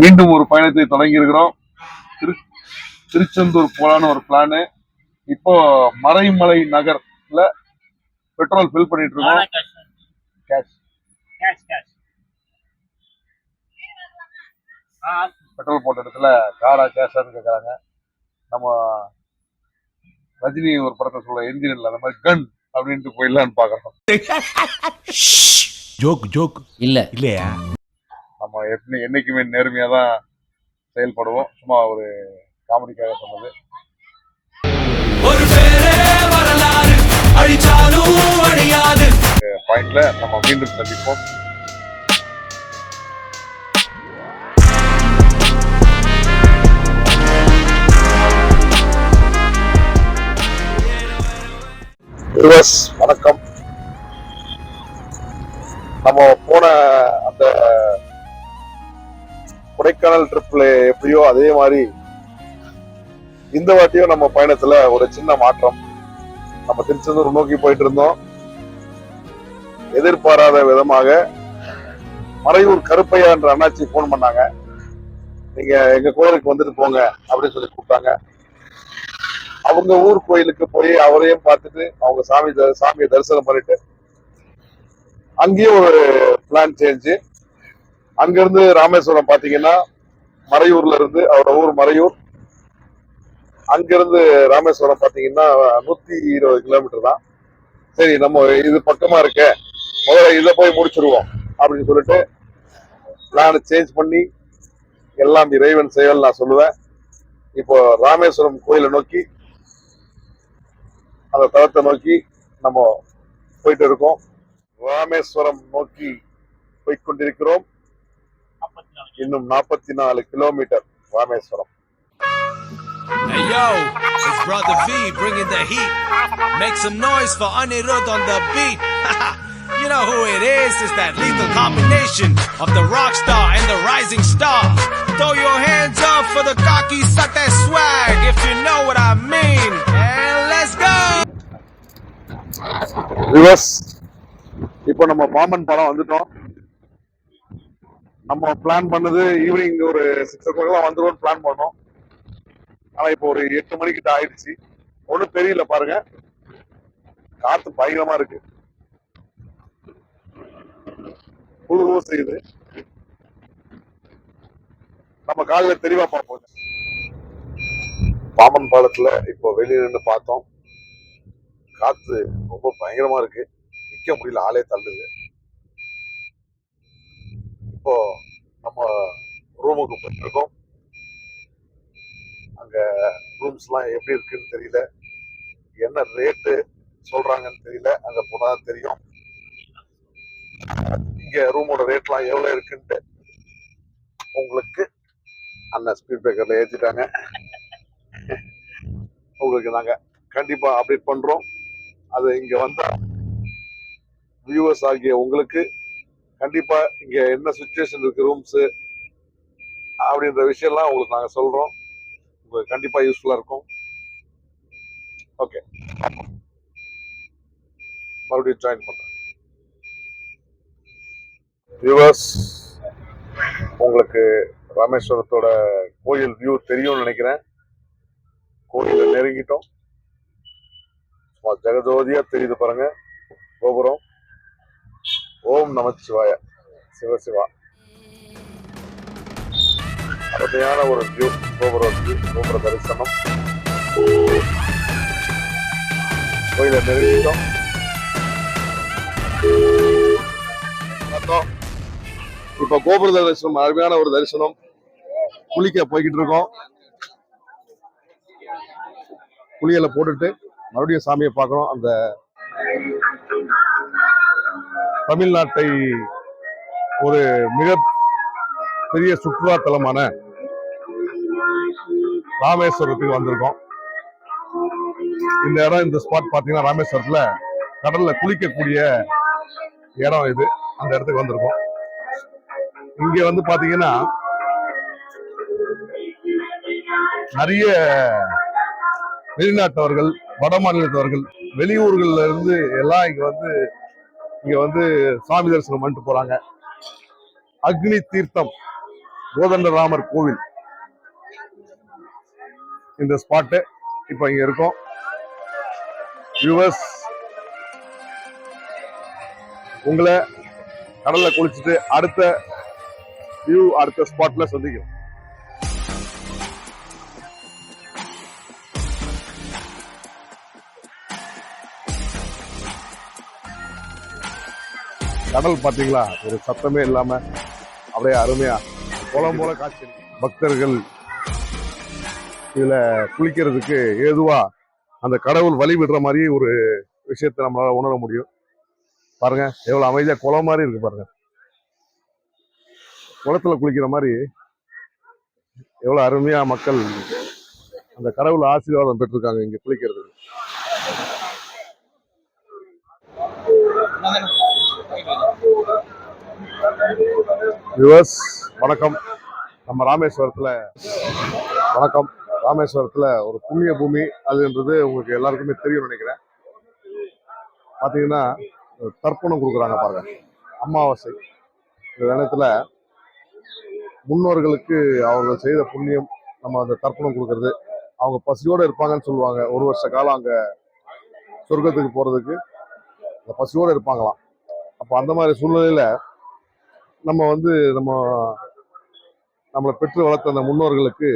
மீண்டும் ஒரு பயணத்தை தொடங்கி இருக்கிறோம். திருச்செந்தூர் போலான்னு ஒரு பிளானு. இப்போ மறைமலை நகர்ல பெட்ரோல் ஃபில் பண்ணிட்டு இருக்கோம். பெட்ரோல் போட்ட இடத்துல காரா கேஷான்னு கேட்கறாங்க. நம்ம ரஜினி ஒரு படத்தை சொல்ற என்ஜின் இல்ல, அந்த மாதிரி கன் அப்படின்ட்டு போயிடலான்னு பாக்குறோம். ஜோக் இல்ல இல்லையா? நம்ம என்னைக்குமே நேர்மையா தான் செயல்படுவோம். சும்மா ஒரு காமெடிக்காக சொன்னது. பாயிண்ட்ல நம்ம மீண்டும் சந்திப்போம். வணக்கம். நம்ம போன அந்த கொடைக்கானல் ட்ரிப்ல எப்படியோ அதே மாதிரி இந்த வாட்டியும் நம்ம பயணத்துல ஒரு சின்ன மாற்றம். நம்ம திருச்செந்தூர் நோக்கி போயிட்டு இருந்தோம். எதிர்பாராத விதமாக மறையூர் கருப்பையா என்ற அண்ணாச்சி போன் பண்ணாங்க. நீங்க எங்க கோயிலுக்கு வந்துட்டு போங்க அப்படின்னு சொல்லி கூப்பிட்டாங்க. அவங்க ஊர் கோயிலுக்கு போய் அவரையும் பார்த்துட்டு அவங்க சாமியை தரிசனம் பண்ணிட்டு அங்கேயும் ஒரு பிளான் சேஞ்சு. அங்கிருந்து ராமேஸ்வரம் பாத்தீங்கன்னா மறையூர்ல இருந்து, அவரோட ஊர் மறையூர், அங்கிருந்து ராமேஸ்வரம் பாத்தீங்கன்னா 120 கிலோமீட்டர் தான். சரி, நம்ம இது பக்கமா இருக்க, முதல்ல இதை போய் முடிச்சிருவோம் அப்படின்னு சொல்லிட்டு பிளான் சேஞ்ச் பண்ணி எல்லாம் இறைவன் செயல் நான் சொல்லுவேன். இப்போ ராமேஸ்வரம் கோயிலை நோக்கி, அந்த தளத்தை நோக்கி நம்ம போயிட்டு இருக்கோம். ராமேஸ்வரம் நோக்கி போய்கொண்டிருக்கிறோம். இன்னும் 44 kilometre Rameswaram. Hey yo, it's Brother V bringing the heat. Make some noise for Anirudh on the beat. You know who it is. It's that lethal combination of the rock star and the rising star. Throw your hands up for the cocky suck that swag, if you know what I mean. And let's go. Reverse. இப்போ நம்ம பாம்பன் பாலம் வந்துட்டோம். நம்ம plan பண்ணது evening ஒரு 6 o'clock வந்துடும் plan பண்ணோம். ஆனா இப்போ ஒரு 8 மணிக்கிட்ட ஆயிடுச்சு. ஒன்னும் தெரியல பாருங்க, காத்து பயங்கரமா இருக்கு, குளிரும் செய்யுது. நம்ம காலையில தெளிவா பார்ப்போம். பாம்பன் பாலத்துல இப்போ வெளியே நின்று பார்த்தோம். காத்து ரொம்ப பயங்கரமா இருக்கு, நிக்க முடியல, ஆளே தள்ளுது. இப்போ நம்ம ரூமுக்கு போயிட்டு இருக்கோம். அங்க ரூம்ஸ் எல்லாம் எப்படி இருக்குன்னு தெரியல, என்ன ரேட்டு சொல்றாங்கன்னு தெரியல. அங்க போனா தெரியும் இங்க ரூமோட ரேட் எல்லாம் எவ்வளவு இருக்குன்ட்டு. உங்களுக்கு அண்ணன் ஸ்பீட் பிரேக்கர்ல ஏற்றிட்டாங்க. உங்களுக்கு நாங்க கண்டிப்பா அப்டேட் பண்றோம். அது இங்க வந்த வியூவர்ஸ் ஆகிய உங்களுக்கு கண்டிப்பா இங்க என்ன சிச்சுவேஷன் இருக்கு ரூம்ஸ் அப்படின்ற விஷயம்லாம் உங்களுக்கு நாங்க சொல்றோம். உங்களுக்கு கண்டிப்பா யூஸ்ஃபுல்லா இருக்கும். ஓகே, மறுபடியும் ஜாயின் பண்றேன். வியூவர்ஸ், உங்களுக்கு ராமேஸ்வரத்தோட கோயில் வியூ தெரியும்னு நினைக்கிறேன். கோயில நெருங்கிட்டோம். ஜெகஜோதியா தெரியுது பாருங்க கோபுரம். ஓம் நமச்சிவாய, சிவசிவா. அருமையான ஒரு வியூ, கோபுர தரிசனம். கோயில நெருங்கிட்டோம். இப்ப கோபுர தரிசனம், அருமையான ஒரு தரிசனம். குளிக்க போய்கிட்டு இருக்கோம். குளியலை போட்டுட்டு மறுபடியும் சாமியை பார்க்கணும். அந்த தமிழ்நாட்டை ஒரு மிக பெரிய சுற்றுலா தலமான ராமேஸ்வரத்துக்கு வந்திருக்கோம். இந்த இடம், இந்த ஸ்பாட் பாத்தீங்கன்னா ராமேஸ்வரத்துல கடல்ல குளிக்கக்கூடிய இடம் இது. அந்த இடத்துக்கு வந்திருக்கோம். இங்க வந்து பாத்தீங்கன்னா நிறைய வெளிநாட்டவர்கள், வட மாநிலத்தவர்கள், வெளியூர்கள்ல இருந்து எல்லாம் இங்க வந்து சாமி தரிசனம் பண்ணிட்டு போறாங்க. அக்னி தீர்த்தம் கோதண்டராமர் கோவில் இந்த ஸ்பாட்டு. இப்ப இங்க இருக்கோம். வியூவர்ஸ், உங்களை கடல்ல குளிச்சுட்டு அடுத்த வியூ அடுத்த ஸ்பாட்ல சந்திக்கிறோம். கடல் பாத்தீங்களா, ஒரு சத்தமே இல்லாம அப்படியே அருமையா குளம் போல காட்சி. பக்தர்கள் இதுல குளிக்கிறதுக்கு ஏதுவா அந்த கடவுள் வழி விடுற மாதிரி ஒரு விஷயத்தை நம்மளால உணர முடியும். பாருங்க எவ்வளவு அமைதியா குளம் மாதிரி இருக்கு பாருங்க. குளத்துல குளிக்கிற மாதிரி எவ்வளவு அருமையா மக்கள் அந்த கடவுள் ஆசீர்வாதம் பெற்றிருக்காங்க இங்க குளிக்கிறதுக்கு. வியூவர்ஸ் வணக்கம். நம்ம ராமேஸ்வரத்துல ஒரு புண்ணிய பூமி அதுன்றது உங்களுக்கு எல்லாருக்குமே தெரியும் நினைக்கிறேன். பாத்தீங்கன்னா தர்ப்பணம் கொடுக்குறாங்க பாருங்க. அமாவாசை இந்த நேரத்துல முன்னோர்களுக்கு அவர்கள் செய்த புண்ணியம் நம்ம அந்த தர்ப்பணம் கொடுக்கறது. அவங்க பசியோட இருப்பாங்கன்னு சொல்லுவாங்க. ஒரு வருஷ காலம் அங்க சொர்க்கத்துக்கு போறதுக்கு அந்த பசியோட இருப்பாங்களாம். அப்ப அந்த மாதிரி சூழ்நிலையில நம்ம நம்மளை பெற்று வளர்த்த அந்த முன்னோர்களுக்கு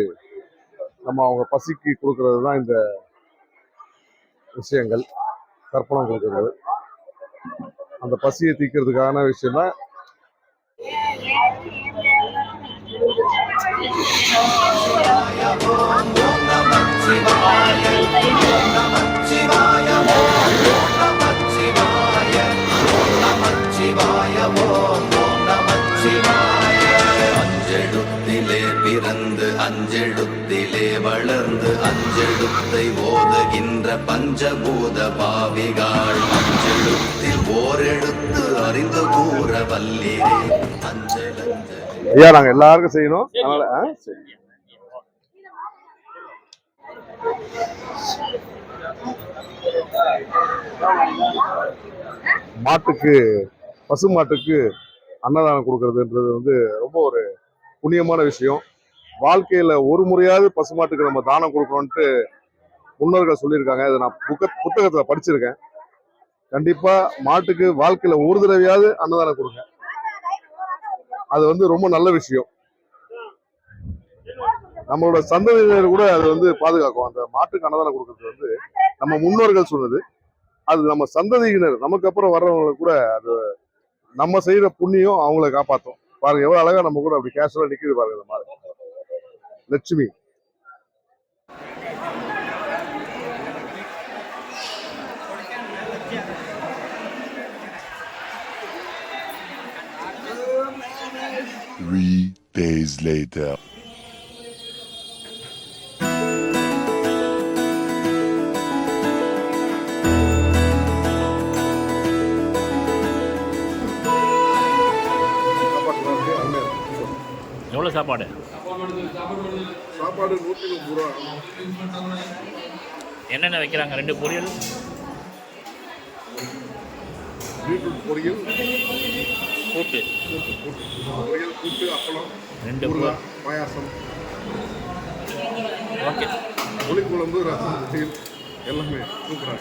நம்ம அவங்க பசிக்கு கொடுக்கறது தான் இந்த விஷயங்கள். தர்ப்பணம் கொடுக்கறது அந்த பசியை தீர்க்கிறதுக்கான விஷயம் தான். அஞ்செழுத்திலே பிறந்து அஞ்செழுத்திலே வளர்ந்து அஞ்செழுத்தை ஓதுகின்ற பஞ்சபூத பாவிகள் அஞ்செழுத்தில் ஓரெழுத்து அறிந்து கூற வல்லிரே அஞ்சலஞ்ச. ஐயா நாங்க எல்லாருக்கும் செய்யணும். அதனால மாட்டுக்கு பசு மாட்டுக்கு அன்னதானம் கொடுக்கறதுன்றது ரொம்ப ஒரு புண்ணியமான விஷயம். வாழ்க்கையில ஒரு முறையாவது பசுமாட்டுக்கு நம்ம தானம் கொடுக்கணும்ட்டு முன்னோர்கள் சொல்லியிருக்காங்க. இதை நான் புத்தகத்துல படிச்சிருக்கேன். கண்டிப்பா மாட்டுக்கு வாழ்க்கையில ஒரு தடவையாவது அன்னதானம் கொடுங்க. அது ரொம்ப நல்ல விஷயம். நம்மளோட சந்ததியினர் கூட அது பாதுகாக்கும். அந்த மாட்டுக்கு அன்னதானம் கொடுக்கறது நம்ம முன்னோர்கள் சொன்னது. அது நம்ம சந்ததியினர் நமக்கு அப்புறம் வர்றவங்களுக்கு கூட அது நம்ம செய்யற புண்ணியம் அவங்கள காப்பாற்றும். பாருங்க எவ்வளவு அழகா நம்ம கூட அப்படி கேஷுவலா நிக்குது பாருங்க. இந்த மாதிரி லட்சுமி Three days later. எவ்வளோ சாப்பாடு? சாப்பாடு 130 ரூபா. என்னென்ன வைக்கிறாங்க? 2 பொரியல், பீட்ரூட் பொரியல், கூட்டு, பொரியல், கூட்டு, அப்பளம், 2 பாயாசம், ஓகே, புளிக்குழம்பு, ரசம், பொரியல் எல்லாமே சூப்பரா.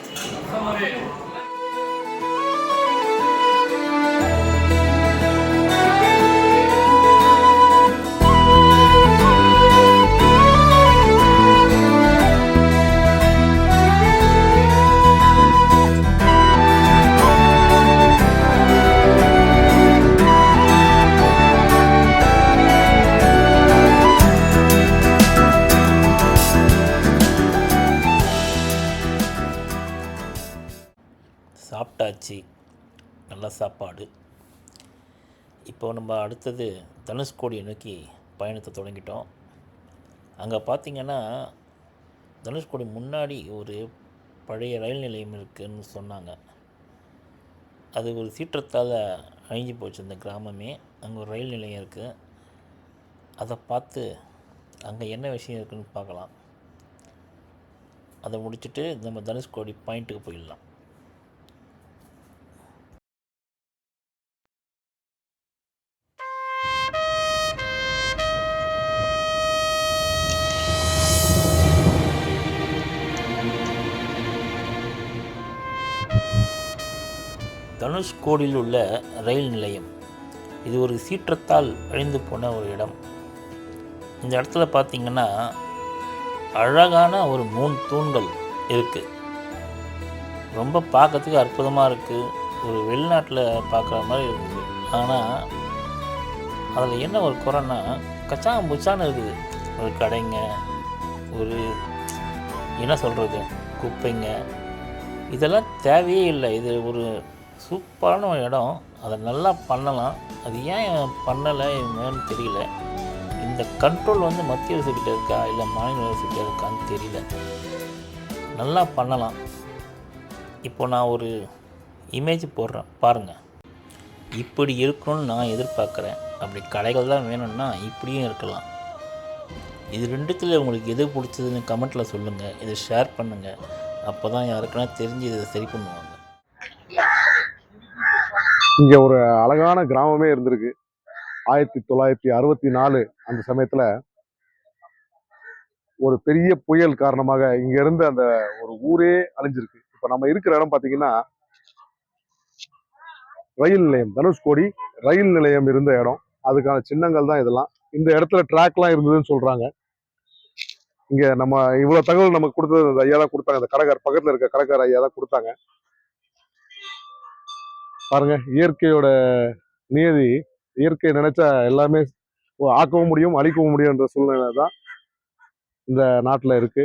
சாப்பிட்டாச்சு, நல்ல சாப்பாடு. இப்போ நம்ம அடுத்தது தனுஷ்கோடியை நோக்கி பயணத்தை தொடங்கிட்டோம். அங்கே பார்த்திங்கன்னா தனுஷ்கோடி முன்னாடி ஒரு பழைய ரயில் நிலையம் இருக்குதுன்னு சொன்னாங்க. அது ஒரு சீற்றத்தால் அழிஞ்சு போச்சு அந்த கிராமமே. அங்கே ஒரு ரயில் நிலையம் இருக்குது. அதை பார்த்து அங்கே என்ன விஷயம் இருக்குதுன்னு பார்க்கலாம். அதை முடிச்சுட்டு நம்ம தனுஷ்கோடி பாயிண்ட்டுக்கு போயிடலாம். தனுஷ்கோடியில் உள்ள ரயில் நிலையம். இது ஒரு சீற்றத்தால் அழிந்து போன ஒரு இடம். இந்த இடத்துல பார்த்திங்கன்னா அழகான ஒரு 3 தூண்கள் இருக்குது. ரொம்ப பார்க்கறதுக்கு அற்புதமாக இருக்குது. ஒரு வெளிநாட்டில் பார்க்குற மாதிரி இருக்குது. ஆனால் அதில் என்ன ஒரு குறைன்னா கச்சாம்புச்சான்னு இருக்குது. ஒரு கடைங்க, ஒரு என்ன சொல்கிறது, குப்பைங்க, இதெல்லாம் தேவையே இல்லை. இது ஒரு சூப்பரான ஒரு இடம். அதை நல்லா பண்ணலாம். அது ஏன் பண்ணலை என்னன்னு தெரியல. இந்த கண்ட்ரோல் வந்து மத்திய அரசுக்கிட்ட இருக்கா இல்லை மாநில அரசுக்கிட்ட இருக்கான்னு தெரியல. நல்லா பண்ணலாம். இப்போ நான் ஒரு இமேஜ் போடுறேன் பாருங்கள். இப்படி இருக்கணும்னு நான் எதிர்பார்க்குறேன். அப்படி கடைகள் தான் வேணும்னா இப்படியும் இருக்கலாம். இது ரெண்டுத்தில் உங்களுக்கு எது பிடிச்சதுன்னு கமெண்ட்டில் சொல்லுங்கள். இதை ஷேர் பண்ணுங்கள். அப்போ தான் யாருக்குன்னா தெரிஞ்சு இதை சரி பண்ணுவாங்க. இங்க ஒரு அழகான கிராமமே இருந்திருக்கு. 1964 அந்த சமயத்துல ஒரு பெரிய புயல் காரணமாக இங்க இருந்து அந்த ஒரு ஊரே அழிஞ்சிருக்கு. இப்ப நம்ம இருக்கிற இடம் பாத்தீங்கன்னா ரயில் நிலையம், தனுஷ்கோடி ரயில் நிலையம் இருந்த இடம். அதுக்கான சின்னங்கள் தான் இதெல்லாம். இந்த இடத்துல ட்ராக்லாம் இருந்ததுன்னு சொல்றாங்க. இங்க நம்ம இவ்வளவு தகவல் நமக்கு கொடுத்தது அந்த ஐயா தான் கொடுத்தாங்க. அந்த கடைக்கார் பக்கத்துல இருக்க கடைக்கார ஐயா தான் கொடுத்தாங்க. பாருங்க, இயற்கையோட நியதி. இயற்கை நினைச்சா எல்லாமே ஆக்கவும் முடியும், அழிக்கவும் முடியும் என்ற சூழ்நிலை தான் இந்த நாட்டுல இருக்கு.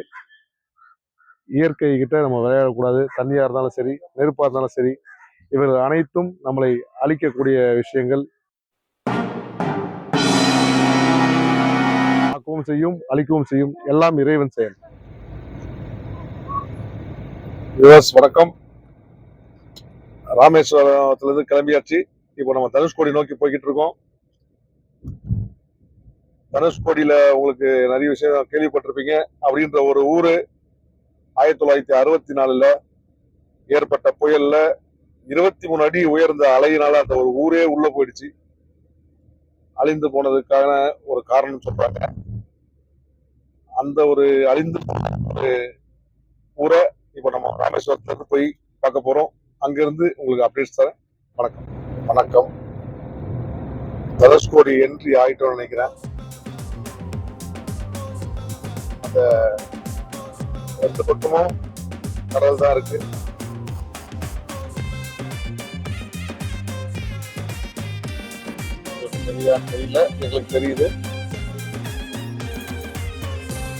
இயற்கை கிட்ட நம்ம விளையாடக்கூடாது. தண்ணியா இருந்தாலும் சரி, நெருப்பா இருந்தாலும் சரி, இவர்கள் அனைத்தும் நம்மளை அழிக்கக்கூடிய விஷயங்கள். ஆக்கவும் செய்யும், அழிக்கவும் செய்யும். எல்லாம் இறைவன் செயல். வணக்கம். ராமேஸ்வரத்துல இருந்து கிளம்பியாச்சு. இப்போ நம்ம தனுஷ்கோடி நோக்கி போய்கிட்டு இருக்கோம். தனுஷ்கோடியில உங்களுக்கு நிறைய விஷயம் கேள்விப்பட்டிருப்பீங்க. அப்படின்ற ஒரு ஊரு 1964 ஏற்பட்ட புயல்ல 23 அடி உயர்ந்த அலையினால அந்த ஒரு ஊரே உள்ள போயிடுச்சு. அழிந்து போனதுக்கான ஒரு காரணம் சொல்றாங்க. அந்த ஒரு அழிந்து போன ஊரை இப்போ நம்ம ராமேஸ்வரத்துல இருந்து போய் பார்க்க போறோம். அங்கிருந்து உங்களுக்கு அப்டேட்ஸ் தரேன். வணக்கம். வணக்கம். தனுஷ்கோடி என்ட்ரி ஆயிட்டோம்னு நினைக்கிறேன். அந்த 2 பக்கமும் கடல் தான் இருக்கு. தெரியல, எங்களுக்கு தெரியுது.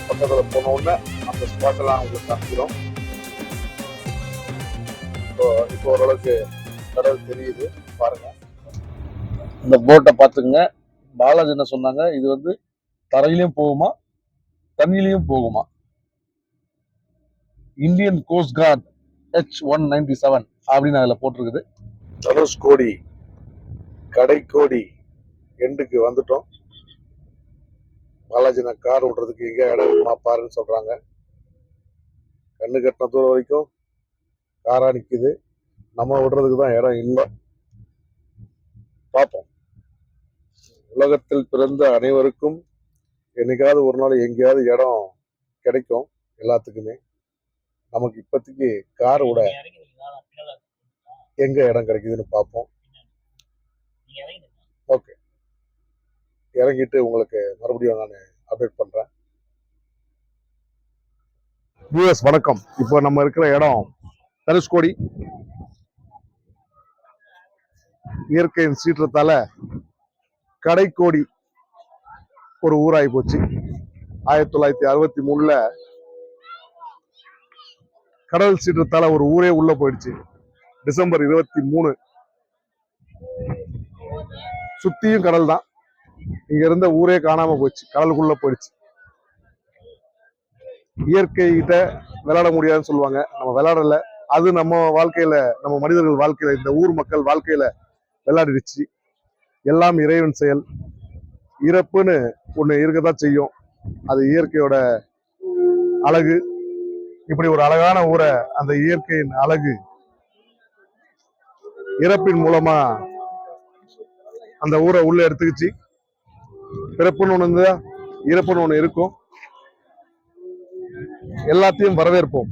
பக்கத்துல போன உடனே அந்த ஸ்பாட் எல்லாம் உங்களுக்கு காமிக்கிறோம். இப்போ ஓரளவுக்கு கடல் தெரியுது. பாருங்க, இந்த போட்டை பார்த்துங்க. பாலாஜி என்ன சொன்னாங்க, இது வந்து தரையிலையும் போகுமா தண்ணியிலையும் போகுமா. இந்தியன் கோஸ்ட் கார்டு H-197 அப்படின்னு அதுல போட்டிருக்குது. தனுஷ்கோடி கடைக்கோடி எண்டுக்கு வந்துட்டோம். பாலாஜி நான் கார் விடுறதுக்கு எங்க இடம் இருக்குமா பாருன்னு சொல்றாங்க. கண்ணு கட்டின தூரம் வரைக்கும் காரா நிக்குது. நம்ம விடுறதுக்கு தான் இடம் இல்லை. பார்ப்போம். உலகத்தில் பிறந்த அனைவருக்கும் என்னைக்காவது ஒரு நாள் எங்கேயாவது இடம் கிடைக்கும். எல்லாத்துக்குமே. நமக்கு இப்போதைக்கு கார் விட எங்க இடம் கிடைக்குதுன்னு பார்ப்போம். ஓகே, இறங்கிட்டு உங்களுக்கு மறுபடியும் நான் அப்டேட் பண்றேன். வியூவர்ஸ் வணக்கம். இப்போ நம்ம இருக்கிற இடம் தனுஷ்கோடி. இயற்கையின் சீற்றத்தால கடைக்கோடி ஒரு ஊராகி போச்சு. 1963 கடல் சீற்றத்தால ஒரு ஊரே உள்ள போயிடுச்சு. டிசம்பர் 23 சுத்தியும் கடல் தான். இங்க இருந்த ஊரே காணாம போச்சு, கடலுக்குள்ள போயிடுச்சு. இயற்கை கிட்ட விளையாட முடியாதுன்னு சொல்லுவாங்க. நம்ம விளையாடல. அது நம்ம வாழ்க்கையில, நம்ம மனிதர்கள் வாழ்க்கையில, இந்த ஊர் மக்கள் வாழ்க்கையில விளையாடிடுச்சு. எல்லாம் இறைவன் செயல். இறப்புன்னு ஒண்ணு இருக்கதான் செய்யும். அது இயற்கையோட அழகு. இப்படி ஒரு அழகான ஊரை அந்த இயற்கையின் அழகு இறப்பின் மூலமா அந்த ஊரை உள்ள எடுத்துக்கிச்சு. பிறப்புன்னு ஒண்ணு இருந்தா இறப்புன்னு ஒண்ணு இருக்கும். எல்லாத்தையும் வரவேற்போம்.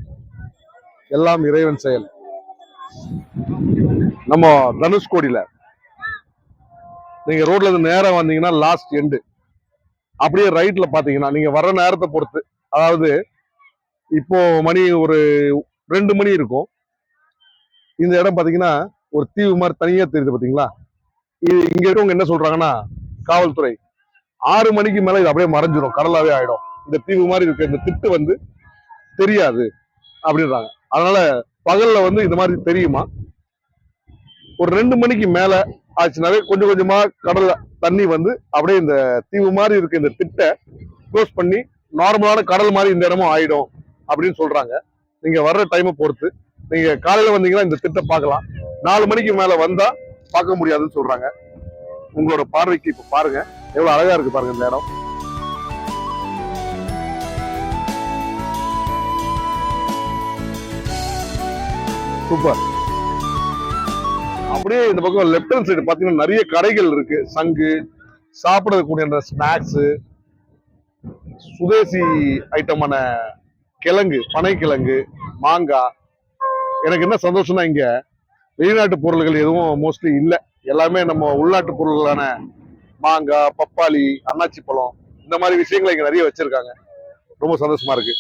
எல்லாம் இறைவன் செயல். நம்ம தனுஷ்கோடியில நீங்க ரோட்ல இருந்து நேரா வந்தீங்கன்னா லாஸ்ட் எண்டு, அப்படியே ரைட்ல பாத்தீங்கன்னா நீங்க வர்ற நேரத்தை பொறுத்து, அதாவது இப்போ மணி ஒரு 2 மணி இருக்கும். இந்த இடம் பாத்தீங்கன்னா ஒரு தீவு மாதிரி தனியா தெரியுது பாத்தீங்களா. இது இங்க இருக்கவங்க என்ன சொல்றாங்கன்னா, காவல்துறை 6 மணிக்கு மேல இது அப்படியே மறைஞ்சிடும், கடலாவே ஆயிடும், இந்த தீவு மாதிரி இருக்க இந்த திட்டு வந்து தெரியாது அப்படின்றாங்க. அதனால பகல்ல வந்து இந்த மாதிரி தெரியுமா, ஒரு 2 மணிக்கு மேல ஆச்சுனாவே கொஞ்சம் கொஞ்சமா கடல்ல தண்ணி வந்து அப்படியே இந்த தீவு மாதிரி இருக்க இந்த திட்டை க்ளோஸ் பண்ணி நார்மலான கடல் மாதிரி இந்த இடமும் ஆயிடும் அப்படின்னு சொல்றாங்க. நீங்க வர்ற டைமை பொறுத்து, நீங்க காலையில வந்தீங்கன்னா இந்த திட்டை பார்க்கலாம், 4 மணிக்கு மேல வந்தா பார்க்க முடியாதுன்னு சொல்றாங்க. உங்களோட பார்வைக்கு இப்ப பாருங்க எவ்வளவு அழகா இருக்கு பாருங்க இந்த இடம். சூப்பர். அப்படியே இந்த பக்கம் லெப்ட் ஹேண்ட் சைடு பாத்தீங்கன்னா நிறைய கடைகள் இருக்கு. சங்கு, சாப்பிடக்கூடிய அந்த ஸ்நாக்ஸ், சுதேசி ஐட்டமான கிழங்கு, பனை கிழங்கு, மாங்காய். எனக்கு என்ன சந்தோஷம்னா இங்க வெளிநாட்டு பொருள்கள் எதுவும் மோஸ்ட்லி இல்லை, எல்லாமே நம்ம உள்நாட்டு பொருள்களான மாங்காய், பப்பாளி, அன்னாச்சி பழம், இந்த மாதிரி விஷயங்களை இங்க நிறைய வச்சிருக்காங்க. ரொம்ப சந்தோஷமா இருக்கு.